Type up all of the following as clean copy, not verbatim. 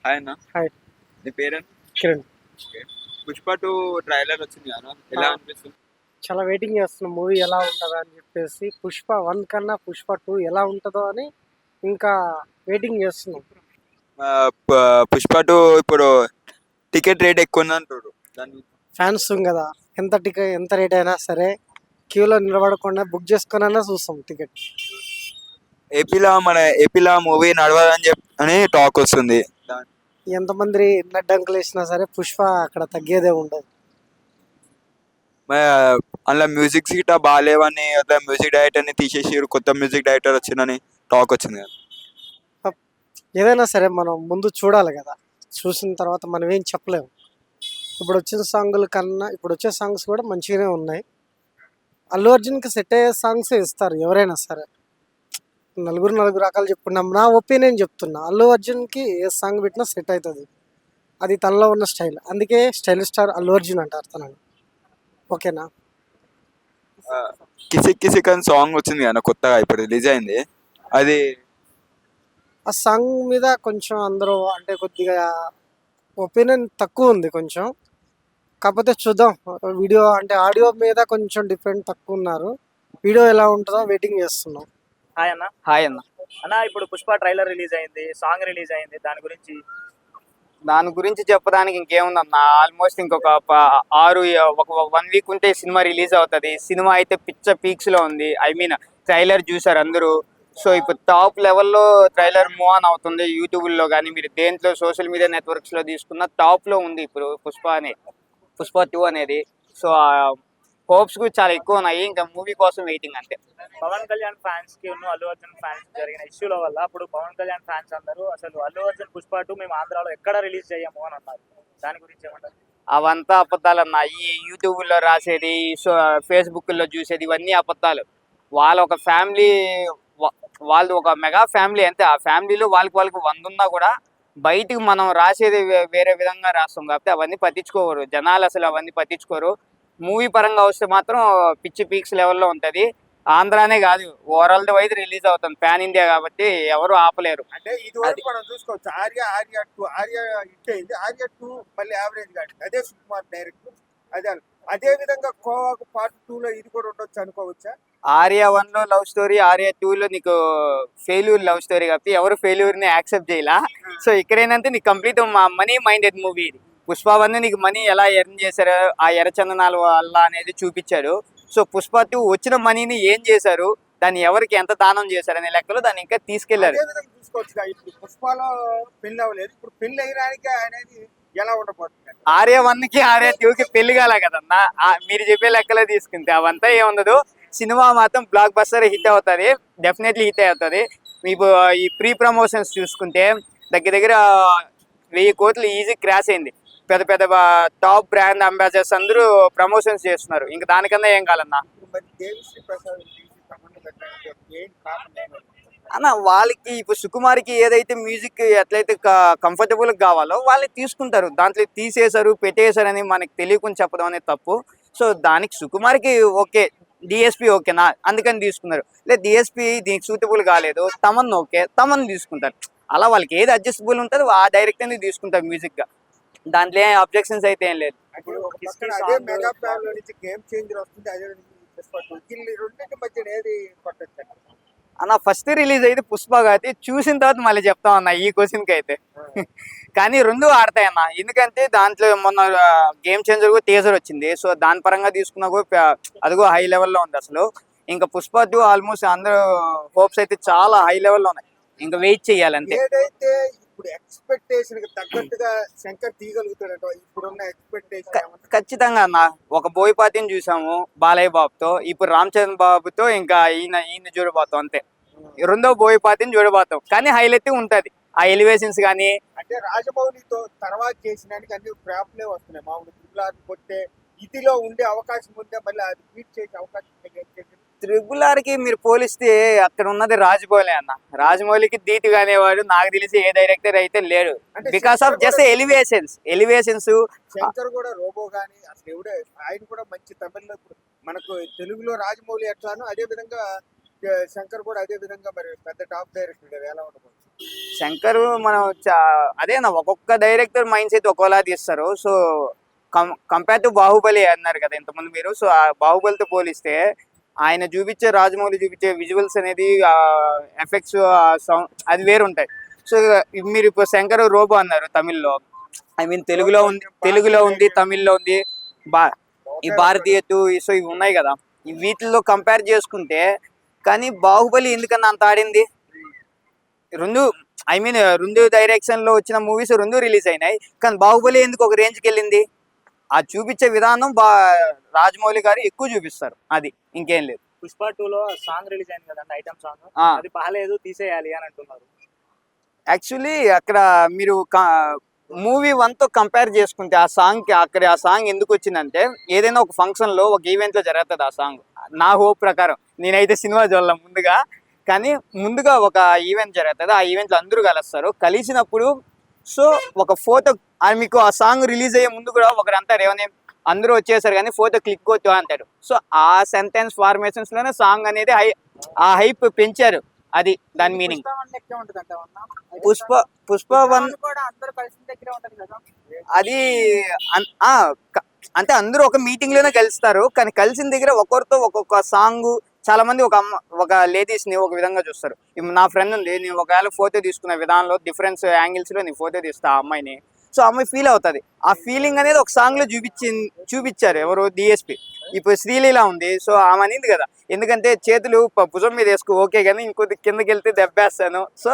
Hi అన్న. Hi నీ పేరేంటి? కిరణ్. పుష్ప 2 ట్రైలర్ వచ్చింది కదా, ఎలా అనిపిస్తుంది? చాలా వెయిటింగ్ చేస్తున్నాం మూవీ ఎలా ఉంటుందో అని చెప్పేసి. పుష్ప 1 కన్నా పుష్ప 2 ఎలా ఉంటుందో అని ఇంకా వెయిటింగ్ చేస్తున్నాం. పుష్ప 2 ఇప్పుడు టికెట్ రేట్ ఎక్కువ ఉంది అంటారు దాన్ని. ఫ్యాన్స్ కదా, ఎంత రేట్ అయినా సరే క్యూలో నిలబడకుండా బుక్ చేసుకున్నా చూస్తాం టికెట్. ఏపీలో మూవీ నడవదని అని టాక్ వస్తుంది. ఎంతమంది ఎన్నడ్డంకులు వేసినా సరే పుష్ప అక్కడ తగ్గేదే ఉండదు. అందులో మ్యూజిక్ గిట్ట బాగాలేవని, అట్లా మ్యూజిక్ డైరెక్టర్ని తీసేసి కొత్త మ్యూజిక్ డైరెక్టర్ వచ్చిందని టాక్ వచ్చింది కదా. ఏదైనా సరే మనం ముందు చూడాలి కదా, చూసిన తర్వాత మనం ఏం చెప్పలేము. ఇప్పుడు వచ్చిన సాంగుల కన్నా ఇప్పుడు వచ్చే సాంగ్స్ కూడా మంచిగానే ఉన్నాయి. అల్లు అర్జున్కి సెట్ అయ్యే సాంగ్స్ ఇస్తారు ఎవరైనా సరే. నలుగురు రకాలు చెప్పుకున్నాం. నా ఒపీనియన్ చెప్తున్నా, అల్లు అర్జున్కి ఏ సాంగ్ పెట్టినా సెట్ అవుతుంది. అది తనలో ఉన్న స్టైల్, అందుకే స్టైల్ స్టార్ అల్లు అర్జున్ అంటారు తనని. ఓకేనా? కిసిక్ కిసిక్ అని సాంగ్ వచ్చింది కదా కొత్తగా, ఇప్పుడు రిలీజ్ అయింది అది. ఆ సాంగ్ మీద కొంచెం అందరూ అంటే కొద్దిగా ఒపీనియన్ తక్కువ ఉంది కొంచెం. కాకపోతే చూద్దాం. వీడియో అంటే ఆడియో మీద కొంచెం డిఫరెంట్ తక్కువ ఉన్నారు. వీడియో ఎలా ఉంటుందో వెయిటింగ్ చేస్తున్నాం. హాయ్ అన్న. హాయ్ అన్న. అన్న, ఇప్పుడు పుష్ప ట్రైలర్ రిలీజ్ అయింది, సాంగ్ రిలీజ్ అయింది. దాని గురించి చెప్పడానికి ఇంకేముందన్న, ఆల్మోస్ట్ ఇంకొక 1 వీక్ ఉంటే సినిమా రిలీజ్ అవుతుంది. సినిమా అయితే పిచ్చ పీక్స్ లో ఉంది. ఐ మీన్ ట్రైలర్ చూసారు అందరూ. సో ఇప్పుడు టాప్ లెవెల్లో ట్రైలర్ మూవ్ ఆన్ అవుతుంది. యూట్యూబ్లో కానీ మీరు దేంట్లో సోషల్ మీడియా నెట్వర్క్స్ లో తీసుకున్న టాప్ లో ఉంది ఇప్పుడు పుష్ప 2 అనేది. సో హోప్స్ కూడా చాలా ఎక్కువ ఉన్నాయి. ఇంకా మూవీ కోసం వెయిటింగ్ అంతే. పవన్ కళ్యాణ్ ఫ్యాన్స్ కి అల్లు అర్జున్ ఫ్యాన్స్ జరిగిన ఇష్యూల వల్ల ఇప్పుడు పవన్ కళ్యాణ్ ఫ్యాన్స్ అందరూ అసలు అల్లు అర్జున్ పుష్ప 2 మేము ఆంధ్రాలో ఎక్కడ రిలీజ్ చేయము అని అన్నారు. దాని గురించి ఏమంటారు? అవంతా అబద్ధాలన్న. ఈ యూట్యూబ్లో రాసేది, ఫేస్బుక్లో చూసేది ఇవన్నీ అబద్ధాలు. వాళ్ళ ఒక ఫ్యామిలీ, వాళ్ళు ఒక మెగా ఫ్యామిలీ అంతే. ఆ ఫ్యామిలీలో వాళ్ళకి 100 ఉన్నా కూడా బయటికి మనం రాసేది వేరే విధంగా రాస్తాం కాబట్టి అవన్నీ పట్టించుకోరు జనాలు. అసలు అవన్నీ పట్టించుకోరు. మూవీ పరంగా వస్తే మాత్రం పిచ్చి పీక్స్ లెవెల్లో ఉంటుంది. ఆంధ్రానే కాదు, వరల్డ్ వైడ్ రిలీజ్ అవుతుంది. పాన్ ఇండియా కాబట్టి ఎవరు ఆపలేరు. అంటే ఇది వరకు మనం చూసుకోవచ్చు. ఆర్య 2 హిట్ అయింది. ఆర్య 2 మళ్ళీ యావరేజ్ కాదు. అదే సుకుమార్ డైరెక్ట్. అదే విధంగా కోవాకు పార్ట్ 2 లో ఇది కూడా ఉండొచ్చు అనుకోవచ్చా? ఆర్య 1 లో లవ్ స్టోరీ, ఆర్య 2 లో నీకు ఫెయిల్యూర్ లవ్ స్టోరీ కాబట్టి ఎవరు ఫెయిల్యూర్ ని యాక్సెప్ట్ చేయలా. సో ఇక్కడ ఏంటంటే నీకు కంప్లీట్ మనీ మైండెడ్ మూవీ ఇది. పుష్ప 1 నీకు మనీ ఎలా ఎర్న్ చేశారు, ఆ ఎర్రచందనాల వల్ల అనేది చూపించారు. సో పుష్ప 2 వచ్చిన మనీని ఏం చేశారు, దాన్ని ఎవరికి ఎంత దానం చేశారు అనే లెక్కలో దాన్ని ఇంకా తీసుకెళ్లారు. చూసుకోవచ్చు. ఇప్పుడు పుష్పలో పెళ్లి అవ్వలేదు, ఇప్పుడు పెళ్లి అయ్యడానికి అనేది ఎలా ఉండబోతుంది? ఆర్య 1 కి ఆర్య 2 కి పెళ్లి కాలే కదన్నా. మీరు చెప్పే లెక్కలో తీసుకుంటే అవంతా ఏముండదు. సినిమా మాత్రం బ్లాక్ బస్టర్ హిట్ అవుతుంది, డెఫినెట్లీ హిట్ అవుతుంది. మీకు ఈ ప్రీ ప్రమోషన్స్ చూసుకుంటే దగ్గర 1000 కోట్లు ఈజీ క్రాష్ అయింది. పెద్ద పెద్ద టాప్ బ్రాండ్ అంబాసిడర్స్ అందరూ ప్రమోషన్స్ చేస్తున్నారు. ఇంకా దానికన్నా ఏం కావాలన్నా అన్న. వాళ్ళకి ఇప్పుడు సుకుమార్కి ఏదైతే మ్యూజిక్ ఎట్లయితే కంఫర్టబుల్ కావాలో వాళ్ళని తీసుకుంటారు. దాంట్లో తీసేశారు పెట్టేశారు అని మనకి తెలియకుండా చెప్పడం అనేది తప్పు. సో దానికి సుకుమార్కి ఓకే, డిఎస్పి ఓకేనా అందుకని తీసుకున్నారు. లేదు డిఎస్పి దీనికి సూటబుల్ కాలేదు, తమన్ ఓకే, తమన్ తీసుకుంటారు. అలా వాళ్ళకి ఏది అడ్జస్టబుల్ ఉంటుందో ఆ డైరెక్ట్ అనేది తీసుకుంటారు మ్యూజిక్ గా. దాంట్లో ఏం అబ్జెక్షన్స్ అయితే ఏం లేదు. అదే మెగా ఫ్యాన్ లో నుంచి గేమ్ చేంజర్ వస్తుంది. అదే రెండింటి మధ్య ఏది పట్టొచ్చు అన్న? ఫస్ట్ రిలీజ్ అయితే పుష్ప కాబట్టి చూసిన తర్వాత మళ్ళీ చెప్తాం అన్న ఈ క్వశ్చన్కి అయితే. కానీ రెండు ఆడతాయి అన్న. ఎందుకంటే దాంట్లో మొన్న గేమ్ చేంజర్ కూడా టీజర్ వచ్చింది. సో దాని పరంగా తీసుకున్నా కూడా అదిగో హై లెవెల్లో ఉంది అసలు. ఇంకా పుష్ప 2 ఆల్మోస్ట్ అందరూ హోప్స్ అయితే చాలా హై లెవెల్లో ఉన్నాయి. ఇంకా వెయిట్ చేయాలంటే. ఏదైతే ఇప్పుడు ఎక్స్పెక్టేషన్ కి తగ్గట్టుగా శంకర్ తీయగలుగుతాడట ఇప్పుడున్న ఎక్స్పెక్టేషన్? ఖచ్చితంగా అన్న. ఒక బోయపాతిని చూసాము బాలయ్య బాబుతో, ఇప్పుడు రామ్ చరణ్ బాబుతో ఇంకా ఈయన చూడబోతాం అంతే. రెండో బోయపాతిని చూడబోతాం. కానీ హైలైట్ ఉంటది ఆ ఎలివేషన్స్ కానీ. అంటే రాజమౌళితో తర్వాత చేసినానికి అన్ని ఫ్లాప్లే వస్తున్నాయి. మామూలు త్రిబుల్ కొట్టే ఇదిలో ఉండే అవకాశం ఉంటే మళ్ళీ అది బీట్ చేసే అవకాశం త్రిబుల్ ఆర్కి మీరు పోలిస్తే అక్కడ ఉన్నది రాజమౌళి అన్న. రాజమౌళికి ధీటుగా అనేవాడు నాకు తెలిసి ఏ డైరెక్టర్ అయితే లేడు. Because of just elevations. Shankar కూడా రోబో గానీ అసలు ఎవడే ఆయన కూడా మంచి తమిళ్లో మనకు తెలుగులో రాజమౌళి ఎట్లానో అదే విధంగా శంకర్ కూడా అదే విధంగా మరి పెద్ద టాప్ డైరెక్టర్ కదా, ఎలా ఉండబోతుంది? శంకర్ మనం అదేనా ఒక్కొక్క డైరెక్టర్ మైండ్ సెట్ ఒక్కోలా తీస్తారు. సో కంపేర్ టు బాహుబలి అన్నారు కదా ఇంతకుముందు మీరు. సో ఆ బాహుబలితో పోలిస్తే ఆయన చూపించే రాజమౌళి చూపించే విజువల్స్ అనేది ఎఫెక్ట్స్ సౌండ్ అది వేరు ఉంటాయి. సో మీరు ఇప్పుడు శంకర్ రోబో అన్నారు తమిళ్లో, ఐ మీన్ తెలుగులో ఉంది తమిళ్లో ఉంది, ఈ భారతీయ టూ. సో ఇవి ఉన్నాయి కదా, ఈ వీటిల్లో కంపేర్ చేసుకుంటే కానీ బాహుబలి ఎందుకన్నా అంత ఆడింది? రెండు ఐ మీన్ రెండు డైరెక్షన్ లో వచ్చిన మూవీస్ రెండు రిలీజ్ అయినాయి, కానీ బాహుబలి ఎందుకు ఒక రేంజ్కి వెళ్ళింది? ఆ చూపించే విధానం రాజమౌళి గారు ఎక్కువ చూపిస్తారు, అది ఇంకేం లేదు. పుష్ప 2లో సాంగ్ రిలీజ్ అయింది కదండి, ఐటమ్ సాంగ్, ఆ. అది బాగాలేదు తీసేయాలి అని అంటున్నారు. యాక్చువల్లీ అక్కడ మీరు మూవీ 1 తో కంపేర్ చేసుకుంటే ఆ సాంగ్ ఎందుకు వచ్చిందంటే ఏదైనా ఒక ఫంక్షన్ లో ఒక ఈవెంట్ లో జరుగుతుంది ఆ సాంగ్. నా హోప్ ప్రకారం, నేనైతే సినిమా చూడాలి ముందుగా, కానీ ముందుగా ఒక ఈవెంట్ జరుగుతుంది, ఆ ఈవెంట్లో అందరూ కలుస్తారు. కలిసినప్పుడు సో ఒక ఫోటో, మీకు ఆ సాంగ్ రిలీజ్ అయ్యే ముందు కూడా ఒకరు అంటారు ఏమని, అందరూ వచ్చేసారు కానీ ఫోటో క్లిక్ కొట్టు అంటాడు. సో ఆ సెంటెన్స్ ఫార్మేషన్స్ లోనే సాంగ్ అనేది ఆ హైప్ పెంచారు, అది దాని మీనింగ్. పుష్ప 1 అది అంటే అందరూ ఒక మీటింగ్ లోనే కలుస్తారు, కానీ కలిసిన దగ్గర ఒక్కొక్కరితో ఒక్కొక్క సాంగ్. చాలా మంది ఒక లేడీస్ ని ఒక విధంగా చూస్తారు. ఇప్పుడు నా ఫ్రెండ్ ఉంది, నేను ఒకవేళ ఫోటో తీసుకునే విధానంలో డిఫరెన్స్ యాంగిల్స్ లో నేను ఫోటో తీస్తా ఆ అమ్మాయిని, సో అమ్మాయి ఫీల్ అవుతుంది. ఆ ఫీలింగ్ అనేది ఒక సాంగ్ లో చూపించారు ఎవరు, డిఎస్పి. ఇప్పుడు శ్రీలీల ఉంది, సో ఆమె అనింది కదా, ఎందుకంటే చేతులు భుజం మీద వేసుకో ఓకే, కానీ ఇంకొద్ది కిందకి వెళ్తే దెబ్బేస్తాను. సో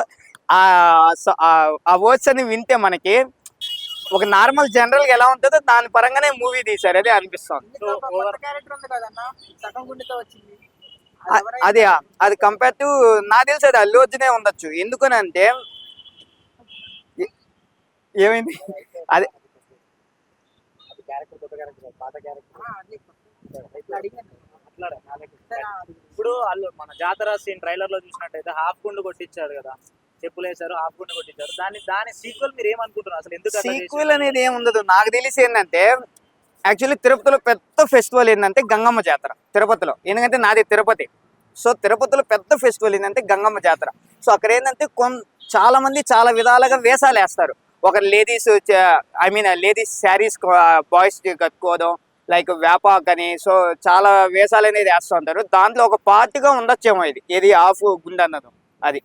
ఆ వర్డ్స్ అని వింటే మనకి ఒక నార్మల్ జనరల్ గా ఎలా ఉంటుందో దాని పరంగానే మూవీ తీశారు, అదే అనిపిస్తుంది. అది కంపేర్ టు నాకు తెలిసి అది అల్లు అర్జునే ఉండొచ్చు. ఎందుకనంటే ఏమైంది అదే ఇప్పుడు వాళ్ళు మన జాతర సీన్ ట్రైలర్ లో చూసినట్టయితే హాఫ్ గుండు కొట్టించారు కదా, చెప్పులు వేశారు, హాఫ్ గుండు కొట్టించారు. దాని సీక్వెల్ మీరు ఏమనుకుంటున్నారు అసలు? ఎందుకు సీక్వెల్ అనేది ఏముండదు. నాకు తెలిసి ఏంటంటే యాక్చువల్లీ తిరుపతిలో పెద్ద ఫెస్టివల్ ఏంటంటే గంగమ్మ జాతర తిరుపతిలో. ఎందుకంటే నాది తిరుపతి, సో తిరుపతిలో పెద్ద ఫెస్టివల్ ఏంటంటే గంగమ్మ జాతర. సో అక్కడ ఏంటంటే చాలా మంది చాలా విధాలుగా వేషాలు వేస్తారు. ఒక ladies I mean ladies saris boys కట్టుకోవడం, లైక్ వేపాక్ అని, సో చాలా వేషాలు అనేది వేస్తూ ఉంటారు. దాంట్లో ఒక పార్ట్గా ఉండొచ్చేమో ఇది, ఏది హాఫ్ గుండె అన్నది అది.